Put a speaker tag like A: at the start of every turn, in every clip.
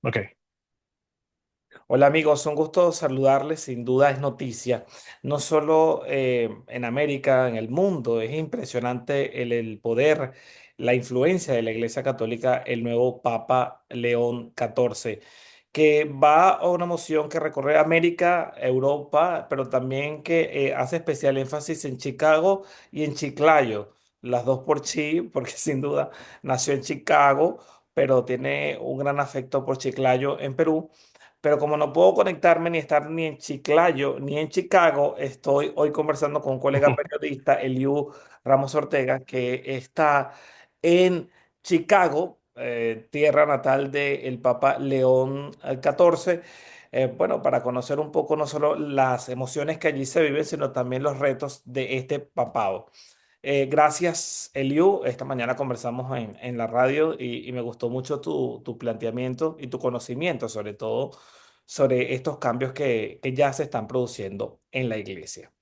A: Ok.
B: Hola amigos, un gusto saludarles, sin duda es noticia, no solo en América, en el mundo, es impresionante el poder, la influencia de la Iglesia Católica, el nuevo Papa León XIV, que va a una moción que recorre América, Europa, pero también que hace especial énfasis en Chicago y en Chiclayo, las dos por Chi, porque sin duda nació en Chicago, pero tiene un gran afecto por Chiclayo en Perú. Pero como no puedo conectarme ni estar ni en Chiclayo ni en Chicago, estoy hoy conversando con un colega periodista, Eliu Ramos Ortega, que está en Chicago, tierra natal del Papa León XIV. Bueno, para conocer un poco no solo las emociones que allí se viven, sino también los retos de este papado. Gracias, Eliu. Esta mañana conversamos en la radio y me gustó mucho tu planteamiento y tu conocimiento, sobre todo sobre estos cambios que ya se están produciendo en la iglesia.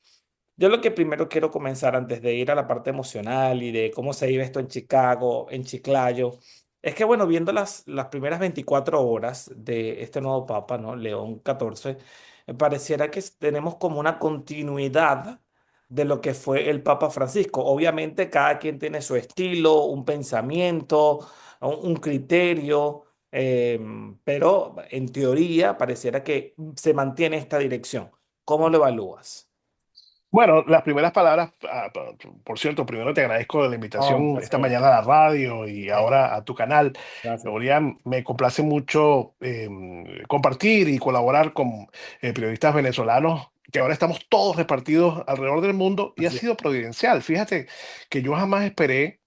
B: Yo lo que primero quiero comenzar antes de ir a la parte emocional y de cómo se vive esto en Chicago, en Chiclayo, es que, bueno, viendo las primeras 24 horas de este nuevo Papa, ¿no? León XIV, me pareciera que tenemos como una continuidad de lo que fue el Papa Francisco. Obviamente cada quien tiene su estilo, un pensamiento, un criterio, pero en teoría pareciera que se mantiene esta dirección. ¿Cómo lo evalúas?
A: Bueno, las primeras palabras, por cierto, primero te agradezco la
B: Oh, un
A: invitación esta
B: placer.
A: mañana a la radio y
B: Eh,
A: ahora a tu canal.
B: Gracias.
A: Orián, me complace mucho compartir y colaborar con periodistas venezolanos que ahora estamos todos repartidos alrededor del mundo y ha
B: Así es.
A: sido providencial. Fíjate que yo jamás esperé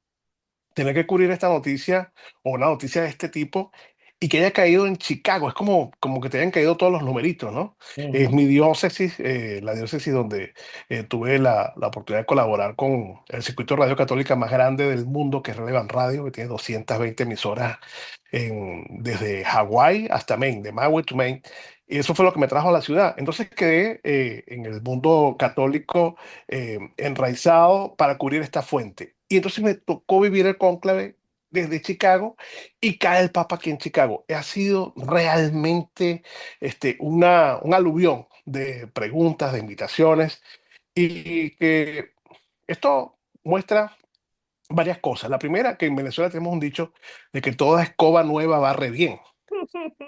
A: tener que cubrir esta noticia o una noticia de este tipo y que haya caído en Chicago. Es como que te hayan caído todos los numeritos, ¿no? Es
B: Ujú.
A: mi diócesis, la diócesis donde tuve la oportunidad de colaborar con el circuito de radio católica más grande del mundo, que es Relevant Radio, que tiene 220 emisoras desde Hawái hasta Maine, de Maui to Maine. Y eso fue lo que me trajo a la ciudad. Entonces quedé en el mundo católico enraizado para cubrir esta fuente. Y entonces me tocó vivir el cónclave desde Chicago y cae el Papa aquí en Chicago. Ha sido realmente un aluvión de preguntas, de invitaciones y que esto muestra varias cosas. La primera, que en Venezuela tenemos un dicho de que toda escoba nueva barre bien.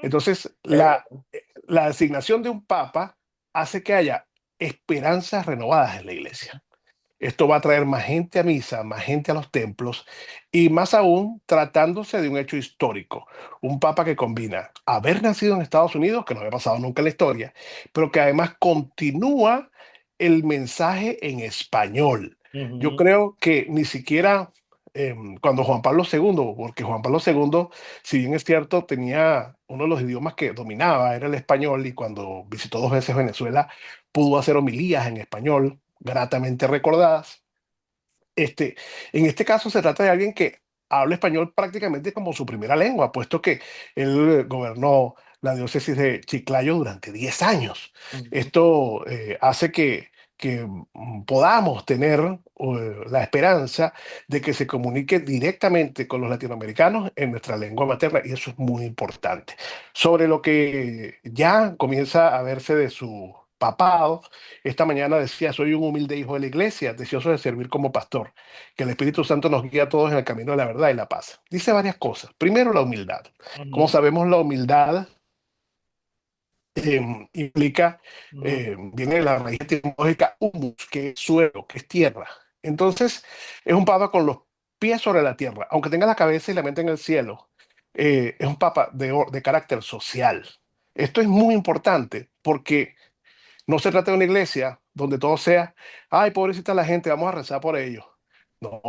A: Entonces,
B: Eh,
A: la designación de un papa hace que haya esperanzas renovadas en la iglesia. Esto va a traer más gente a misa, más gente a los templos y más aún tratándose de un hecho histórico. Un papa que combina haber nacido en Estados Unidos, que no había pasado nunca en la historia, pero que además continúa el mensaje en español. Yo
B: ujú.
A: creo que ni siquiera cuando Juan Pablo II, porque Juan Pablo II, si bien es cierto, tenía uno de los idiomas que dominaba, era el español, y cuando visitó dos veces Venezuela, pudo hacer homilías en español gratamente recordadas. Este, en este caso se trata de alguien que habla español prácticamente como su primera lengua, puesto que él gobernó la diócesis de Chiclayo durante 10 años.
B: Ujú.
A: Esto hace que podamos tener la esperanza de que se comunique directamente con los latinoamericanos en nuestra lengua materna, y eso es muy importante. Sobre lo que ya comienza a verse de su papado, esta mañana decía: soy un humilde hijo de la iglesia, deseoso de servir como pastor. Que el Espíritu Santo nos guíe a todos en el camino de la verdad y la paz. Dice varias cosas. Primero, la humildad. Como
B: Ujú.
A: sabemos, la humildad implica,
B: Ujú.
A: viene de la raíz etimológica humus, que es suelo, que es tierra. Entonces, es un papa con los pies sobre la tierra, aunque tenga la cabeza y la mente en el cielo. Es un papa de carácter social. Esto es muy importante porque no se trata de una iglesia donde todo sea: ay, pobrecita la gente, vamos a rezar por ellos. No,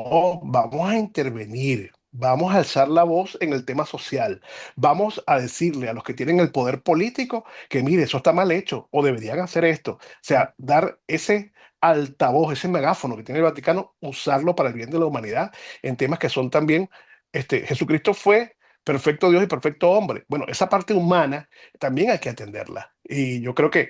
A: vamos a intervenir, vamos a alzar la voz en el tema social, vamos a decirle a los que tienen el poder político que mire, eso está mal hecho o deberían hacer esto. O sea, dar ese altavoz, ese megáfono que tiene el Vaticano, usarlo para el bien de la humanidad en temas que son también, Jesucristo fue perfecto Dios y perfecto hombre. Bueno, esa parte humana también hay que atenderla. Y yo creo que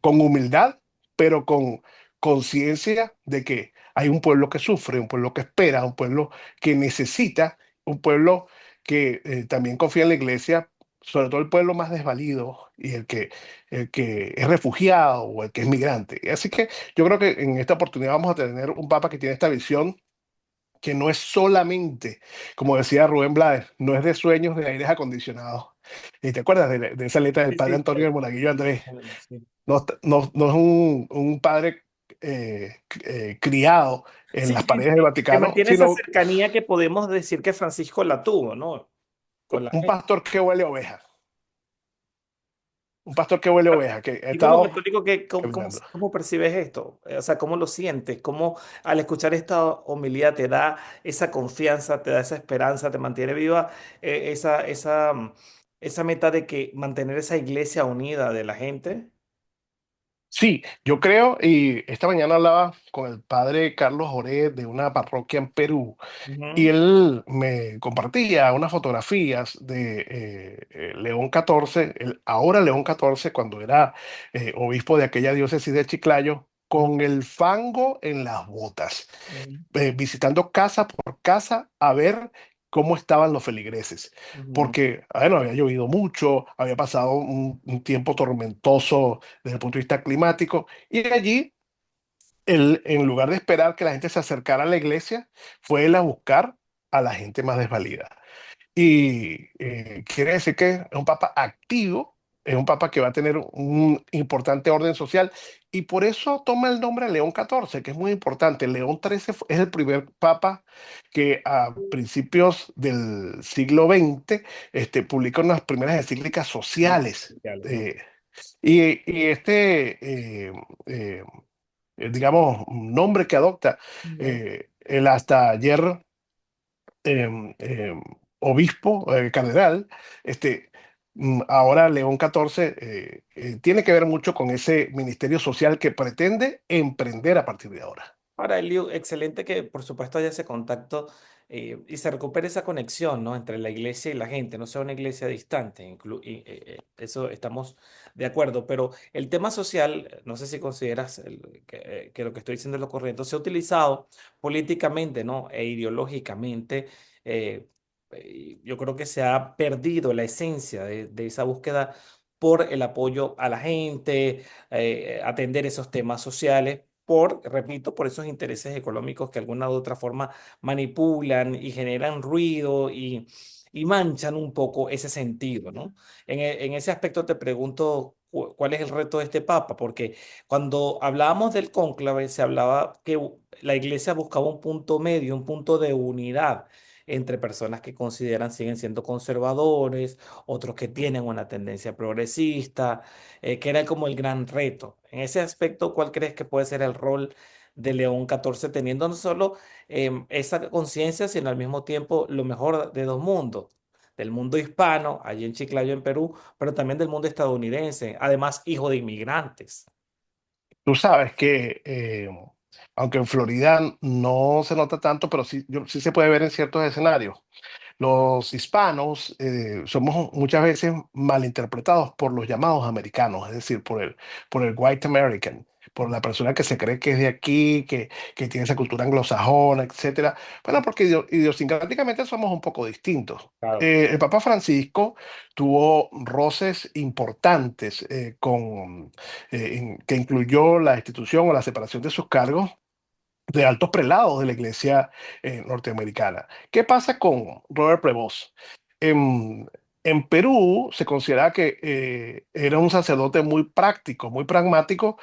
A: con humildad, pero con conciencia de que hay un pueblo que sufre, un pueblo que espera, un pueblo que necesita, un pueblo que también confía en la iglesia, sobre todo el pueblo más desvalido y el que es refugiado o el que es migrante. Así que yo creo que en esta oportunidad vamos a tener un papa que tiene esta visión que no es solamente, como decía Rubén Blades, no es de sueños de aires acondicionados. ¿Y te acuerdas de esa letra del
B: Sí,
A: padre
B: sí,
A: Antonio del Monaguillo Andrés?
B: sí.
A: No, no es un padre criado en
B: Sí,
A: las
B: sí,
A: paredes del
B: sí, que
A: Vaticano,
B: mantiene esa
A: sino
B: cercanía que podemos decir que Francisco la tuvo, ¿no? Con la
A: un
B: gente.
A: pastor que huele a oveja, un pastor que huele a oveja, que ha
B: Y como
A: estado
B: católico,
A: caminando.
B: cómo percibes esto? O sea, ¿cómo lo sientes? ¿Cómo al escuchar esta homilía te da esa confianza, te da esa esperanza, te mantiene viva esa meta de que mantener esa iglesia unida de la gente?
A: Sí, yo creo, y esta mañana hablaba con el padre Carlos Joré de una parroquia en Perú. Y
B: Ujú,
A: él me compartía unas fotografías de León XIV, el ahora León XIV, cuando era obispo de aquella diócesis de Chiclayo,
B: ujú,
A: con el fango en las botas,
B: ujú,
A: visitando casa por casa a ver cómo estaban los feligreses.
B: ujú,
A: Porque, bueno, había llovido mucho, había pasado un tiempo tormentoso desde el punto de vista climático, y allí él, en lugar de esperar que la gente se acercara a la iglesia, fue él a buscar a la gente más desvalida. Y quiere decir que es un papa activo, es un papa que va a tener un importante orden social y por eso toma el nombre de León XIV, que es muy importante. León XIII es el primer papa que a principios del siglo XX publica unas primeras encíclicas
B: ujú.
A: sociales.
B: Ujú,
A: eh, y digamos, nombre que adopta
B: ujú.
A: el hasta ayer obispo, cardenal, este, ahora León XIV, tiene que ver mucho con ese ministerio social que pretende emprender a partir de ahora.
B: Ahora, Eliu, excelente que por supuesto haya ese contacto y se recupere esa conexión, ¿no? Entre la iglesia y la gente, no sea una iglesia distante, eso estamos de acuerdo, pero el tema social, no sé si consideras que lo que estoy diciendo es lo correcto, se ha utilizado políticamente, ¿no? E ideológicamente, eh, yo creo que se ha perdido la esencia de esa búsqueda por el apoyo a la gente, atender esos temas sociales repito, por esos intereses económicos que de alguna u otra forma manipulan y generan ruido y manchan un poco ese sentido, ¿no? En ese aspecto te pregunto cuál es el reto de este Papa, porque cuando hablábamos del cónclave se hablaba que la Iglesia buscaba un punto medio, un punto de unidad entre personas que consideran siguen siendo conservadores, otros que tienen una tendencia progresista, que era como el gran reto. En ese aspecto, ¿cuál crees que puede ser el rol de León XIV teniendo no solo esa conciencia, sino al mismo tiempo lo mejor de dos mundos? Del mundo hispano, allí en Chiclayo, en Perú, pero también del mundo estadounidense, además hijo de inmigrantes.
A: Tú sabes que, aunque en Florida no se nota tanto, pero sí, sí se puede ver en ciertos escenarios. Los hispanos somos muchas veces malinterpretados por los llamados americanos, es decir, por el white American, por la persona que se cree que es de aquí, que tiene esa cultura anglosajona, etcétera. Bueno, porque idiosincráticamente somos un poco distintos.
B: Claro.
A: El Papa Francisco tuvo roces importantes que incluyó la institución o la separación de sus cargos de altos prelados de la iglesia norteamericana. ¿Qué pasa con Robert Prevost? En, en Perú se considera que era un sacerdote muy práctico, muy pragmático,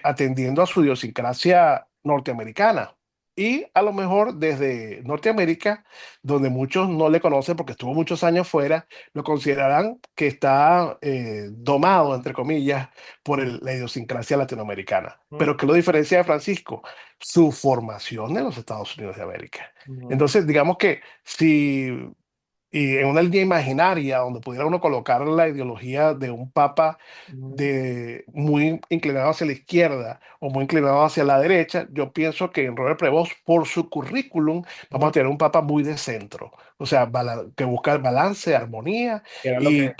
A: atendiendo a su idiosincrasia norteamericana. Y a lo mejor desde Norteamérica, donde muchos no le conocen porque estuvo muchos años fuera, lo considerarán que está domado, entre comillas, por la idiosincrasia latinoamericana.
B: Ujú,
A: Pero ¿qué lo diferencia de Francisco? Su formación en los Estados Unidos de América.
B: ujú,
A: Entonces, digamos que si y en una línea imaginaria donde pudiera uno colocar la ideología de un papa
B: ujú,
A: de muy inclinado hacia la izquierda o muy inclinado hacia la derecha, yo pienso que en Robert Prevost, por su currículum, vamos a
B: ujú.
A: tener un papa muy de centro, o sea, que busca el balance, armonía
B: Era lo
A: y
B: que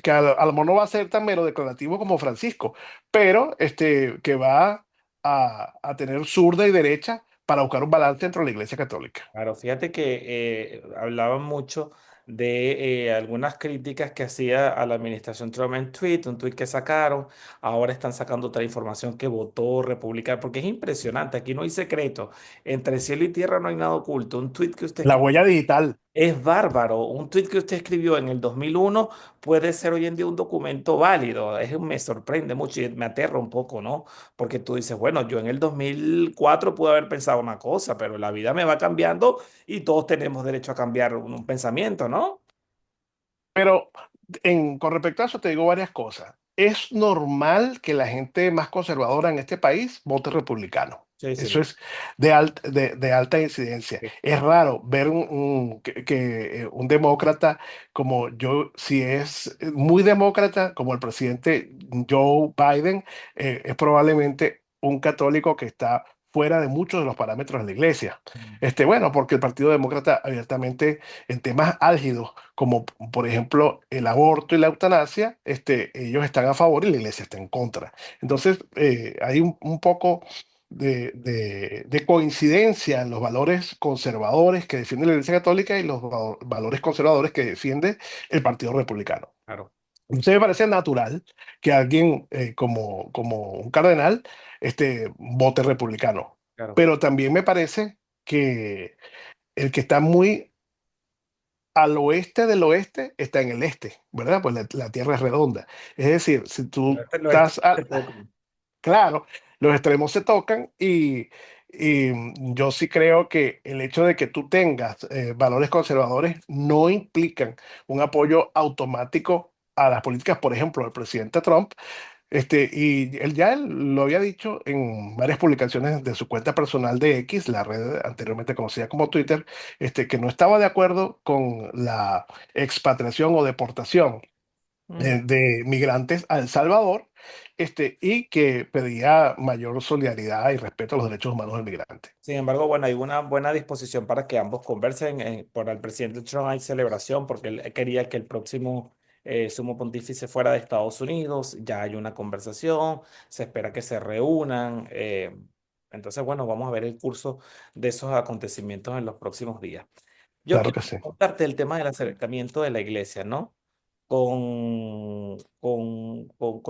A: que a lo mejor no va a ser tan mero declarativo como Francisco, pero que va a tener zurda y derecha para buscar un balance dentro de la Iglesia Católica.
B: Claro, fíjate que hablaban mucho de algunas críticas que hacía a la administración Trump en tweet, un tweet que sacaron, ahora están sacando otra información que votó republicano, porque es impresionante, aquí no hay secreto, entre cielo y tierra no hay nada oculto, un tweet que usted
A: La huella digital.
B: es bárbaro. Un tweet que usted escribió en el 2001 puede ser hoy en día un documento válido. Me sorprende mucho y me aterra un poco, ¿no? Porque tú dices, bueno, yo en el 2004 pude haber pensado una cosa, pero la vida me va cambiando y todos tenemos derecho a cambiar un pensamiento, ¿no?
A: Pero con respecto a eso te digo varias cosas. Es normal que la gente más conservadora en este país vote republicano.
B: Sí, sí.
A: Eso es de alta incidencia.
B: Sí.
A: Es raro ver un demócrata como yo, si es muy demócrata, como el presidente Joe Biden, es probablemente un católico que está fuera de muchos de los parámetros de la iglesia. Bueno, porque el Partido Demócrata abiertamente en temas álgidos como por ejemplo el aborto y la eutanasia, ellos están a favor y la iglesia está en contra. Entonces, hay un poco de coincidencia en los valores conservadores que defiende la iglesia católica y los valores conservadores que defiende el Partido Republicano.
B: Claro,
A: Entonces me parece natural que alguien como un cardenal vote republicano,
B: claro,
A: pero también me parece que el que está muy al oeste del oeste está en el este, ¿verdad? Pues la Tierra es redonda. Es decir, si tú
B: lo este
A: estás,
B: te toca.
A: claro, los extremos se tocan y yo sí creo que el hecho de que tú tengas valores conservadores no implican un apoyo automático a las políticas, por ejemplo, del presidente Trump, y él lo había dicho en varias publicaciones de su cuenta personal de X, la red anteriormente conocida como Twitter, que no estaba de acuerdo con la expatriación o deportación
B: Mm.
A: de migrantes a El Salvador, y que pedía mayor solidaridad y respeto a los derechos humanos del migrante.
B: Sin embargo, bueno, hay una buena disposición para que ambos conversen. Por el presidente Trump hay celebración porque él quería que el próximo sumo pontífice fuera de Estados Unidos. Ya hay una conversación, se espera que se reúnan. Entonces, bueno, vamos a ver el curso de esos acontecimientos en los próximos días. Yo
A: Claro
B: quiero
A: que sí.
B: contarte el tema del acercamiento de la iglesia, ¿no? Con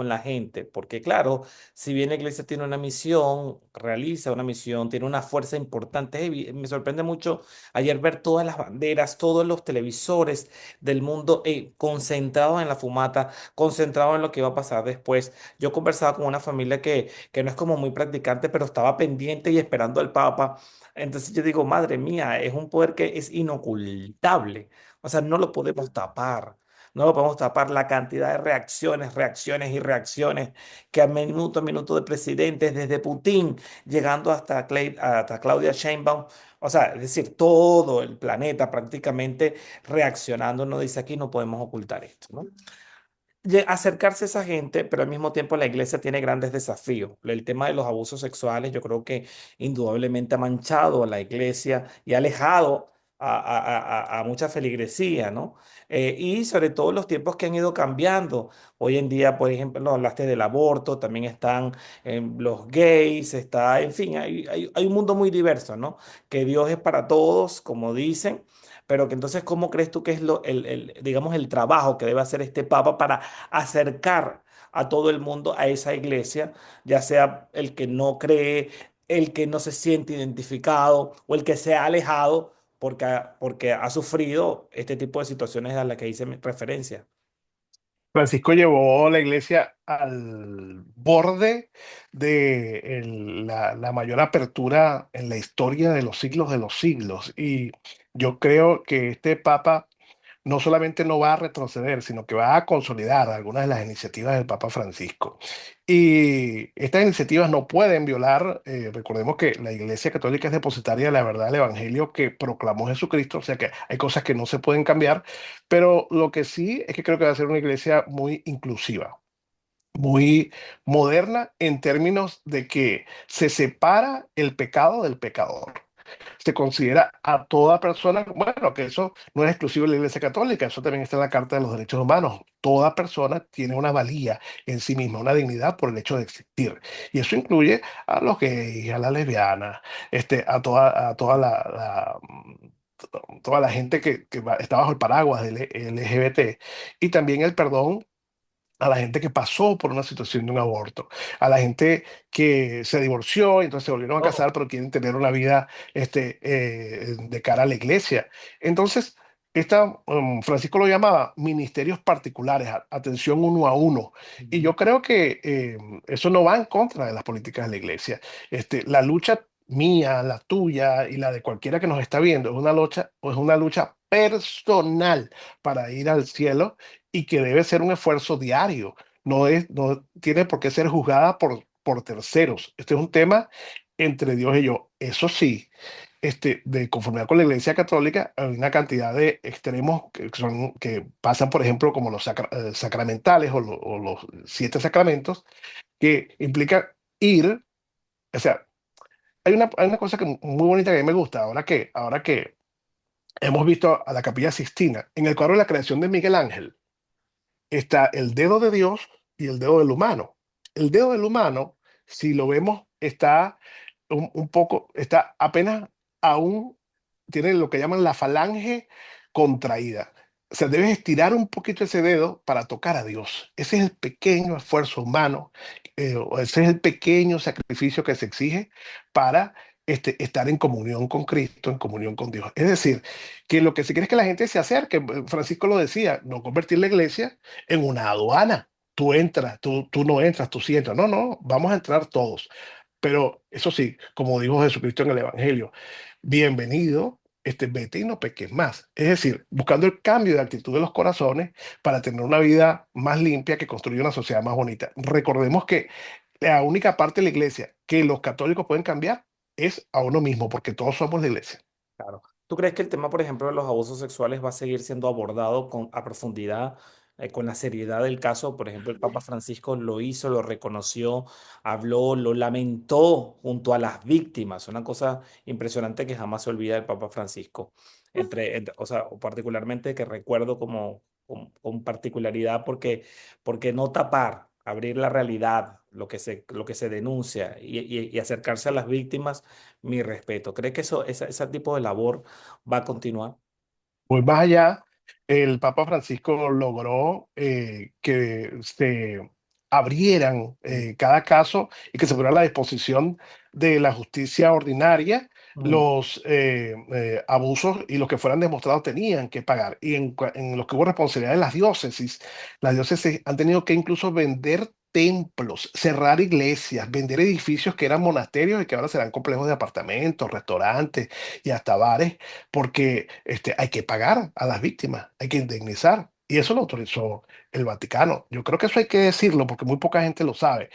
B: la gente, porque claro, si bien la iglesia tiene una misión, realiza una misión, tiene una fuerza importante, me sorprende mucho ayer ver todas las banderas, todos los televisores del mundo concentrados en la fumata, concentrados en lo que iba a pasar después. Yo conversaba con una familia que no es como muy practicante, pero estaba pendiente y esperando al Papa. Entonces yo digo, madre mía, es un poder que es inocultable, o sea, no lo podemos tapar. No lo podemos tapar la cantidad de reacciones, reacciones y reacciones que a minuto de presidentes, desde Putin, llegando hasta Claudia Sheinbaum, o sea, es decir, todo el planeta prácticamente reaccionando, no dice aquí no podemos ocultar esto, ¿no? Acercarse a esa gente, pero al mismo tiempo la iglesia tiene grandes desafíos. El tema de los abusos sexuales, yo creo que indudablemente ha manchado a la iglesia y ha alejado a mucha feligresía, ¿no? Y sobre todo los tiempos que han ido cambiando. Hoy en día, por ejemplo, no hablaste del aborto, también están los gays, está, en fin, hay un mundo muy diverso, ¿no? Que Dios es para todos, como dicen. Pero que entonces, ¿cómo crees tú que es digamos, el trabajo que debe hacer este Papa para acercar a todo el mundo a esa iglesia, ya sea el que no cree, el que no se siente identificado o el que se ha alejado porque ha sufrido este tipo de situaciones a las que hice referencia?
A: Francisco llevó la iglesia al borde de la mayor apertura en la historia de los siglos. Y yo creo que este Papa no solamente no va a retroceder, sino que va a consolidar algunas de las iniciativas del Papa Francisco. Y estas iniciativas no pueden violar, recordemos que la Iglesia Católica es depositaria de la verdad del Evangelio que proclamó Jesucristo, o sea que hay cosas que no se pueden cambiar, pero lo que sí es que creo que va a ser una iglesia muy inclusiva, muy moderna en términos de que se separa el pecado del pecador, se considera a toda persona, bueno, que eso no es exclusivo de la Iglesia Católica, eso también está en la Carta de los Derechos Humanos. Toda persona tiene una valía en sí misma, una dignidad por el hecho de existir. Y eso incluye a los gays, a las lesbianas, a toda toda la gente está bajo el paraguas del LGBT, y también el perdón a la gente que pasó por una situación de un aborto, a la gente que se divorció y entonces se volvieron a
B: Oh,
A: casar, pero quieren tener una vida de cara a la iglesia. Entonces, Francisco lo llamaba ministerios particulares, atención uno a uno. Y
B: ujú.
A: yo creo que eso no va en contra de las políticas de la iglesia. La lucha mía, la tuya y la de cualquiera que nos está viendo es una lucha personal para ir al cielo y que debe ser un esfuerzo diario. No tiene por qué ser juzgada por terceros. Este es un tema entre Dios y yo. Eso sí, de conformidad con la Iglesia Católica, hay una cantidad de extremos que pasan, por ejemplo, como los sacramentales o los siete sacramentos, que implica ir, o sea, hay una cosa muy bonita que a mí me gusta, ahora que hemos visto a la Capilla Sixtina, en el cuadro de la creación de Miguel Ángel está el dedo de Dios y el dedo del humano. El dedo del humano, si lo vemos, está está apenas aún, tiene lo que llaman la falange contraída. O sea, debes estirar un poquito ese dedo para tocar a Dios. Ese es el pequeño esfuerzo humano, o ese es el pequeño sacrificio que se exige para estar en comunión con Cristo, en comunión con Dios. Es decir, que lo que se quiere es que la gente se acerque. Francisco lo decía, no convertir la iglesia en una aduana. Tú entras, tú no entras, tú sí entras. No, no, vamos a entrar todos. Pero eso sí, como dijo Jesucristo en el Evangelio, bienvenido, vete y no peques más. Es decir, buscando el cambio de actitud de los corazones para tener una vida más limpia que construya una sociedad más bonita. Recordemos que la única parte de la iglesia que los católicos pueden cambiar es a uno mismo, porque todos somos la iglesia.
B: Claro. ¿Tú crees que el tema, por ejemplo, de los abusos sexuales va a seguir siendo abordado a profundidad, con la seriedad del caso? Por ejemplo, el Papa Francisco lo hizo, lo reconoció, habló, lo lamentó junto a las víctimas. Una cosa impresionante que jamás se olvida del Papa Francisco. O sea, o particularmente que recuerdo con particularidad porque no tapar, abrir la realidad, lo que se denuncia y acercarse a las víctimas, mi respeto. ¿Cree que ese tipo de labor va a continuar?
A: Muy más allá, el Papa Francisco logró que se abrieran
B: Mm,
A: cada caso y que se pusiera a la disposición de la justicia ordinaria.
B: mm,
A: Los abusos y los que fueran demostrados tenían que pagar. Y en los que hubo responsabilidad de las diócesis han tenido que incluso vender templos, cerrar iglesias, vender edificios que eran monasterios y que ahora serán complejos de apartamentos, restaurantes y hasta bares porque hay que pagar a las víctimas, hay que indemnizar. Y eso lo autorizó el Vaticano. Yo creo que eso hay que decirlo porque muy poca gente lo sabe.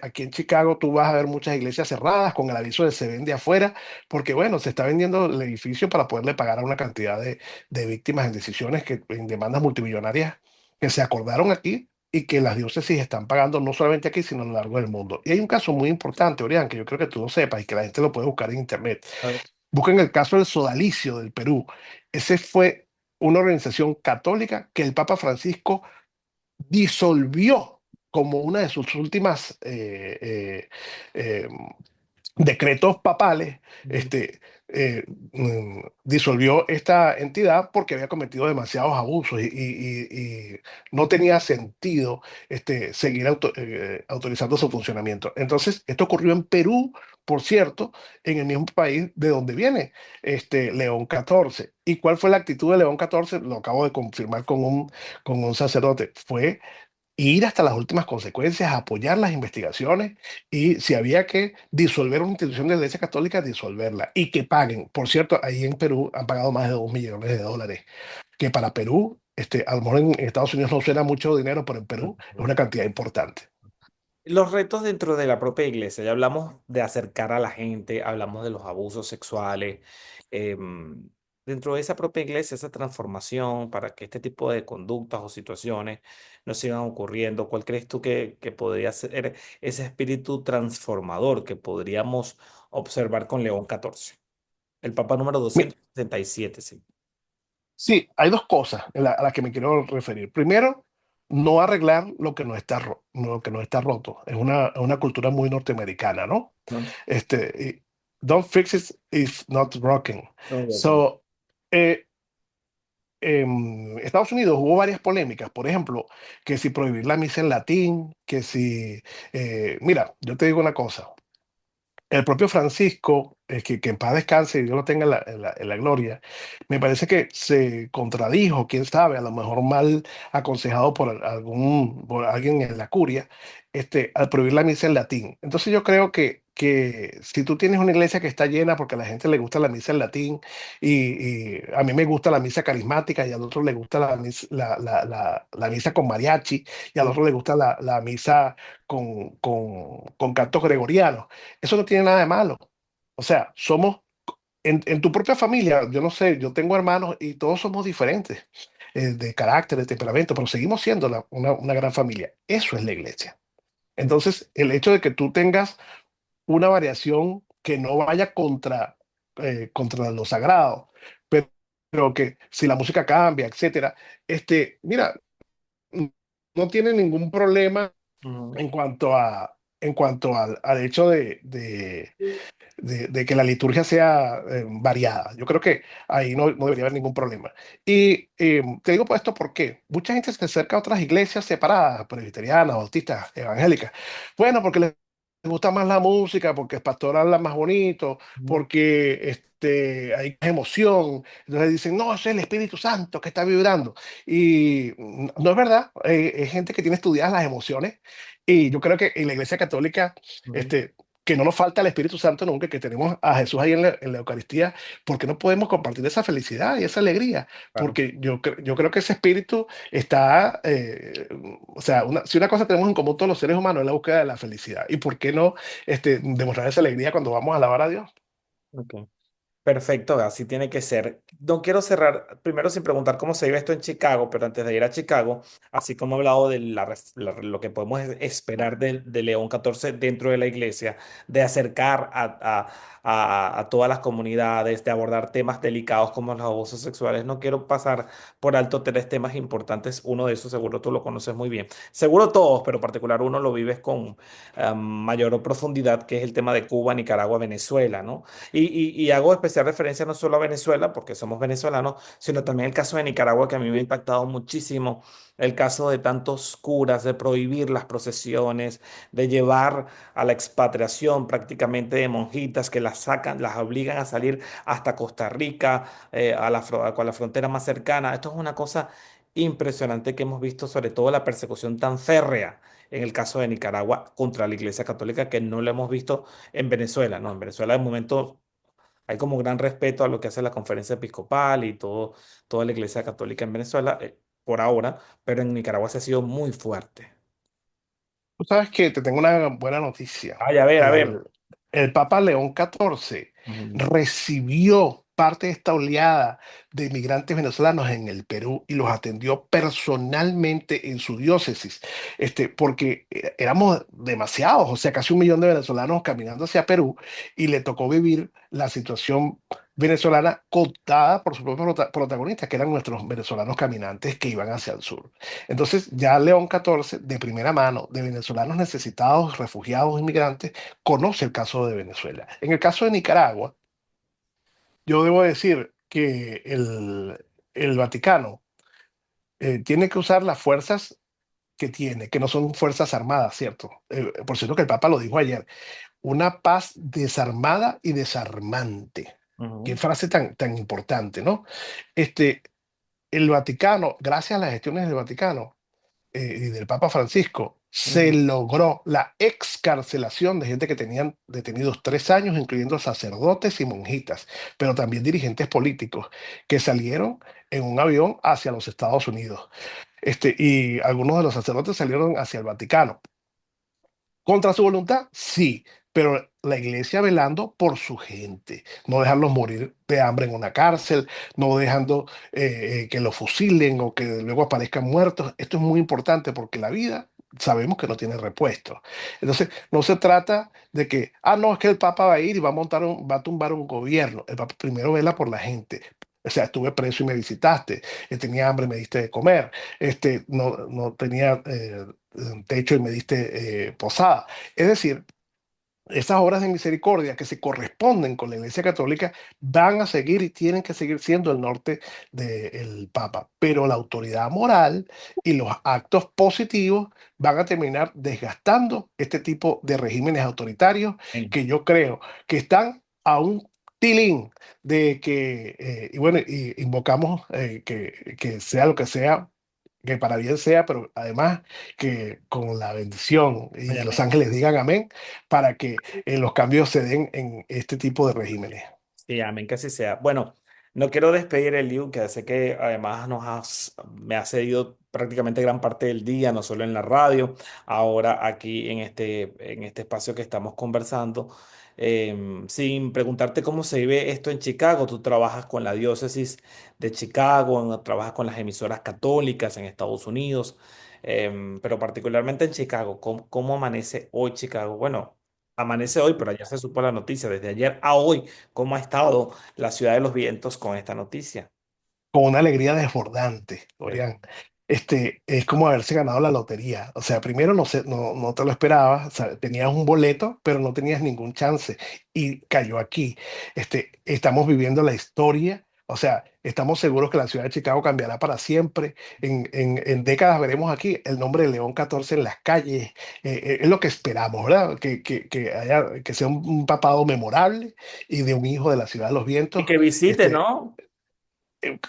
A: Aquí en Chicago tú vas a ver muchas iglesias cerradas con el aviso de se vende afuera, porque bueno, se está vendiendo el edificio para poderle pagar a una cantidad de víctimas en decisiones, en demandas multimillonarias que se acordaron aquí y que las diócesis están pagando no solamente aquí, sino a lo largo del mundo. Y hay un caso muy importante, Orián, que yo creo que tú lo sepas y que la gente lo puede buscar en internet.
B: a ver.
A: Busquen el caso del Sodalicio del Perú. Ese fue una organización católica que el Papa Francisco disolvió como una de sus últimas decretos papales,
B: Mm,
A: este, disolvió esta entidad porque había cometido demasiados abusos y no tenía sentido seguir autorizando su funcionamiento. Entonces, esto ocurrió en Perú, por cierto, en el mismo país de donde viene León XIV. ¿Y cuál fue la actitud de León XIV? Lo acabo de confirmar con un sacerdote. Fue ir hasta las últimas consecuencias, apoyar las investigaciones y si había que disolver una institución de la Iglesia Católica, disolverla y que paguen. Por cierto, ahí en Perú han pagado más de $2 millones, que para Perú, a lo mejor en Estados Unidos no suena mucho dinero, pero en Perú es una cantidad importante.
B: Los retos dentro de la propia iglesia, ya hablamos de acercar a la gente, hablamos de los abusos sexuales. em, Dentro de esa propia iglesia, esa transformación para que este tipo de conductas o situaciones no sigan ocurriendo, ¿cuál crees tú que podría ser ese espíritu transformador que podríamos observar con León XIV, el Papa número
A: Mi-
B: 267? Sí.
A: Sí, hay dos cosas a las que me quiero referir. Primero, no arreglar lo que no está roto. Es una cultura muy norteamericana, ¿no?
B: ¿No?
A: Don't fix it if not broken.
B: No,
A: So, Eh, en Estados Unidos hubo varias polémicas, por ejemplo, que si prohibir la misa en latín, que si, mira, yo te digo una cosa, el propio Francisco, que en paz descanse y Dios lo tenga en la gloria, me parece que se contradijo, quién sabe, a lo mejor mal aconsejado por alguien en la curia, al prohibir la misa en latín. Entonces yo creo que si tú tienes una iglesia que está llena porque a la gente le gusta la misa en latín y a mí me gusta la misa carismática y al otro le gusta la misa con mariachi y al otro le gusta la misa con cantos gregorianos, eso no tiene nada de malo. O sea, en tu propia familia, yo no sé, yo tengo hermanos y todos somos diferentes, de carácter, de temperamento, pero seguimos siendo una gran familia. Eso es la iglesia. Entonces, el hecho de que tú tengas una variación que no vaya contra lo sagrado, pero, pero que si la música cambia, etcétera, mira, no tiene ningún problema
B: Ujú.
A: en cuanto al hecho de que la liturgia sea variada. Yo creo que ahí no debería haber ningún problema. Y te digo pues esto porque mucha gente se acerca a otras iglesias separadas, presbiterianas, bautistas, evangélicas. Bueno, porque les gusta más la música, porque el pastor habla más bonito,
B: Ujú.
A: porque hay emoción. Entonces dicen, no, ese es el Espíritu Santo que está vibrando. Y no es verdad. Hay gente que tiene estudiadas las emociones. Y yo creo que en la Iglesia Católica,
B: Ujú.
A: este, que no nos falta el Espíritu Santo nunca, que tenemos a Jesús ahí en la Eucaristía, porque no podemos compartir esa felicidad y esa alegría,
B: Claro.
A: porque yo creo que ese espíritu está, o sea, si una cosa tenemos en común todos los seres humanos es la búsqueda de la felicidad, y por qué no demostrar esa alegría cuando vamos a alabar a Dios.
B: Ok. Perfecto, así tiene que ser. No quiero cerrar primero sin preguntar cómo se vive esto en Chicago, pero antes de ir a Chicago, así como he hablado de lo que podemos esperar de León XIV dentro de la iglesia, de acercar a todas las comunidades, de abordar temas delicados como los abusos sexuales, no quiero pasar por alto tres temas importantes. Uno de esos seguro tú lo conoces muy bien. Seguro todos, pero en particular uno lo vives con mayor profundidad, que es el tema de Cuba, Nicaragua, Venezuela, ¿no? Y hago especial referencia no solo a Venezuela, porque somos venezolanos, sino también el caso de Nicaragua, que a mí me ha impactado muchísimo. El caso de tantos curas, de prohibir las procesiones, de llevar a la expatriación prácticamente de monjitas que las sacan, las obligan a salir hasta Costa Rica, con la frontera más cercana. Esto es una cosa impresionante que hemos visto, sobre todo la persecución tan férrea en el caso de Nicaragua contra la Iglesia Católica, que no lo hemos visto en Venezuela, ¿no? En Venezuela, de momento, hay como gran respeto a lo que hace la conferencia episcopal y toda la iglesia católica en Venezuela, por ahora, pero en Nicaragua se ha sido muy fuerte.
A: Tú sabes que te tengo una buena noticia.
B: Ay, a ver, a ver.
A: El Papa León XIV
B: Ujú.
A: recibió parte de esta oleada de inmigrantes venezolanos en el Perú y los atendió personalmente en su diócesis, porque éramos demasiados, o sea, casi 1 millón de venezolanos caminando hacia Perú y le tocó vivir la situación venezolana contada por sus propios protagonistas, que eran nuestros venezolanos caminantes que iban hacia el sur. Entonces, ya León XIV, de primera mano, de venezolanos necesitados, refugiados, inmigrantes, conoce el caso de Venezuela. En el caso de Nicaragua, yo debo decir que el Vaticano tiene que usar las fuerzas que tiene, que no son fuerzas armadas, ¿cierto? Por cierto que el Papa lo dijo ayer, una paz desarmada y desarmante. Qué
B: Ujú.
A: frase tan importante, ¿no? Este, el Vaticano, gracias a las gestiones del Vaticano, y del Papa Francisco, se
B: Ujú.
A: logró la excarcelación de gente que tenían detenidos 3 años, incluyendo sacerdotes y monjitas, pero también dirigentes políticos que salieron en un avión hacia los Estados Unidos. Y algunos de los sacerdotes salieron hacia el Vaticano. ¿Contra su voluntad? Sí, pero la iglesia velando por su gente, no dejarlos morir de hambre en una cárcel, no dejando que los fusilen o que luego aparezcan muertos. Esto es muy importante porque la vida sabemos que no tiene repuesto. Entonces, no se trata de que, no, es que el Papa va a ir y va a tumbar un gobierno. El Papa primero vela por la gente. O sea, estuve preso y me visitaste, tenía hambre y me diste de comer, no tenía techo y me diste posada. Es decir, esas obras de misericordia que se corresponden con la Iglesia Católica van a seguir y tienen que seguir siendo el norte del Papa. Pero la autoridad moral y los actos positivos van a terminar desgastando este tipo de regímenes autoritarios
B: En-
A: que yo creo que están a un tilín de que, y bueno, y invocamos que sea lo que sea, que para bien sea, pero además que con la bendición y los
B: Óyeme,
A: ángeles digan amén para que los cambios se den en este tipo de regímenes.
B: sí, amén, que así sea. Bueno, no quiero despedir el Liu, que sé que además me ha cedido prácticamente gran parte del día, no solo en la radio, ahora aquí en este espacio que estamos conversando. Sin preguntarte cómo se vive esto en Chicago. Tú trabajas con la diócesis de Chicago, trabajas con las emisoras católicas en Estados Unidos, pero particularmente en Chicago. ¿Cómo amanece hoy Chicago? Bueno, amanece hoy, pero ayer se supo la noticia, desde ayer a hoy. ¿Cómo ha estado la ciudad de los vientos con esta noticia?
A: Con una alegría desbordante,
B: Pues,
A: Orián. Es como haberse ganado la lotería. O sea, primero no te lo esperabas, o sea, tenías un boleto, pero no tenías ningún chance. Y cayó aquí. Estamos viviendo la historia. O sea, estamos seguros que la ciudad de Chicago cambiará para siempre. En décadas veremos aquí el nombre de León XIV en las calles. Es lo que esperamos, ¿verdad? Que sea un papado memorable y de un hijo de la ciudad de los
B: y
A: vientos.
B: que visite,
A: Este,
B: ¿no?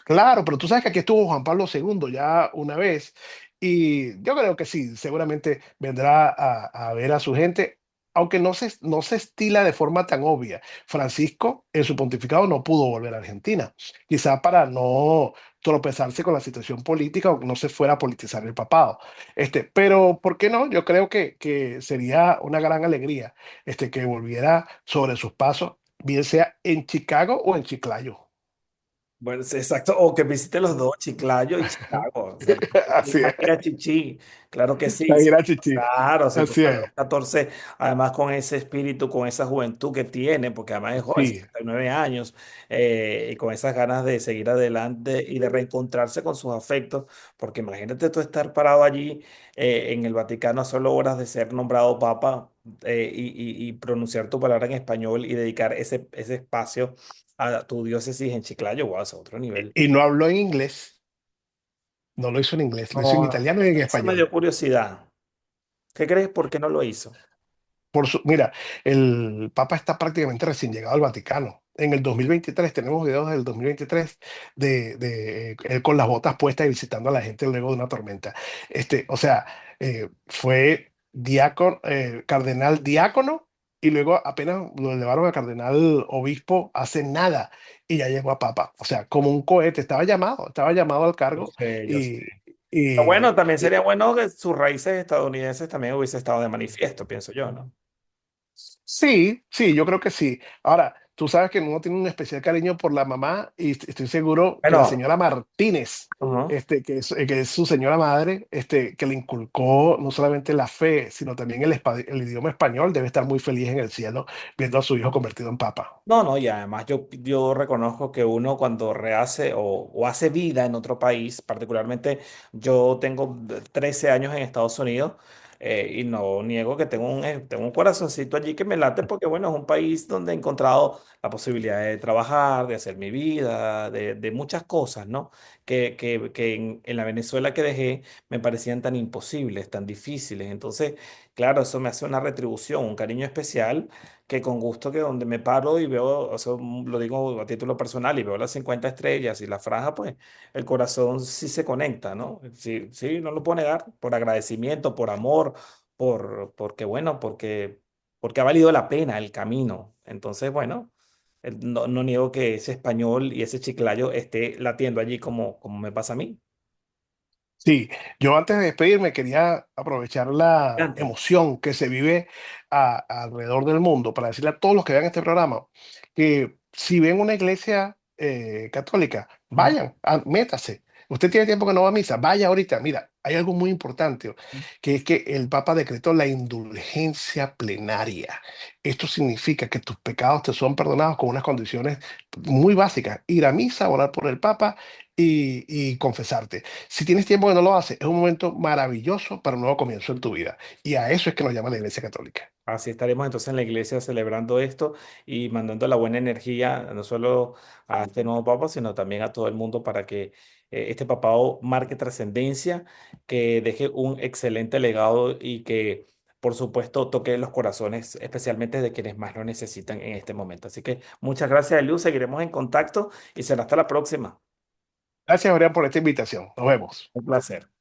A: Claro, pero tú sabes que aquí estuvo Juan Pablo II ya una vez y yo creo que sí, seguramente vendrá a ver a su gente, aunque no se estila de forma tan obvia. Francisco en su pontificado no pudo volver a Argentina, quizá para no tropezarse con la situación política o que no se fuera a politizar el papado. Pero ¿por qué no? Yo creo que sería una gran alegría que volviera sobre sus pasos, bien sea en Chicago o en Chiclayo.
B: Bueno, sí, exacto. O que visite los dos, Chiclayo y Chicago. O sea,
A: Así es.
B: a Chichi. Claro que sí.
A: La
B: Sí.
A: ira chichi.
B: Claro, sí,
A: Así
B: porque
A: es.
B: León 14, además con ese espíritu, con esa juventud que tiene, porque además es joven,
A: Sí.
B: 69 años, y con esas ganas de seguir adelante y de reencontrarse con sus afectos, porque imagínate tú estar parado allí en el Vaticano a solo horas de ser nombrado papa, y pronunciar tu palabra en español y dedicar ese espacio a tu diócesis en Chiclayo, wow, es otro nivel.
A: Y no habló en inglés. No lo hizo en inglés, lo hizo en
B: No,
A: italiano y en
B: eso me dio
A: español.
B: curiosidad. ¿Qué crees por qué no lo hizo?
A: Mira, el Papa está prácticamente recién llegado al Vaticano. En el 2023, tenemos videos del 2023 de él con las botas puestas y visitando a la gente luego de una tormenta. O sea, fue diácono, cardenal diácono y luego apenas lo elevaron a cardenal obispo hace nada y ya llegó a Papa. O sea, como un cohete, estaba llamado al
B: Yo
A: cargo
B: sé, yo sé.
A: y,
B: Pero bueno,
A: y,
B: también sería bueno que sus raíces estadounidenses también hubiese estado de manifiesto, pienso yo, ¿no?
A: Sí, sí, yo creo que sí. Ahora, tú sabes que uno tiene un especial cariño por la mamá y estoy seguro que la
B: Bueno,
A: señora Martínez,
B: ujú.
A: que es su señora madre, que le inculcó no solamente la fe, sino también el idioma español, debe estar muy feliz en el cielo viendo a su hijo convertido en papa.
B: No, no, y además yo reconozco que uno cuando rehace o hace vida en otro país, particularmente yo tengo 13 años en Estados Unidos, y no niego que tengo un corazoncito allí que me late porque bueno, es un país donde he encontrado la posibilidad de trabajar, de hacer mi vida, de muchas cosas, ¿no? Que en la Venezuela que dejé me parecían tan imposibles, tan difíciles. Entonces, claro, eso me hace una retribución, un cariño especial que con gusto que donde me paro y veo, o sea, lo digo a título personal, y veo las 50 estrellas y la franja, pues el corazón sí se conecta, ¿no? Sí, sí, no lo puedo negar, por agradecimiento, por amor, porque bueno, porque ha valido la pena el camino. Entonces, bueno, no niego que ese español y ese chiclayo esté latiendo allí como me pasa a mí.
A: Sí, yo antes de despedirme quería aprovechar la
B: Adelante.
A: emoción que se vive alrededor del mundo para decirle a todos los que vean este programa que si ven una iglesia católica,
B: Ujú.
A: vayan, métase. Usted tiene tiempo que no va a misa, vaya ahorita. Mira, hay algo muy importante, que es que el Papa decretó la indulgencia plenaria. Esto significa que tus pecados te son perdonados con unas condiciones muy básicas: ir a misa, orar por el Papa y confesarte. Si tienes tiempo que no lo haces, es un momento maravilloso para un nuevo comienzo en tu vida. Y a eso es que nos llama la Iglesia Católica.
B: Así estaremos entonces en la iglesia celebrando esto y mandando la buena energía, no solo a este nuevo papa, sino también a todo el mundo para que este papado marque trascendencia, que deje un excelente legado y que, por supuesto, toque los corazones, especialmente de quienes más lo necesitan en este momento. Así que muchas gracias, Eliu. Seguiremos en contacto y será hasta la próxima.
A: Gracias, Adrián, por esta invitación. Nos vemos.
B: Un placer.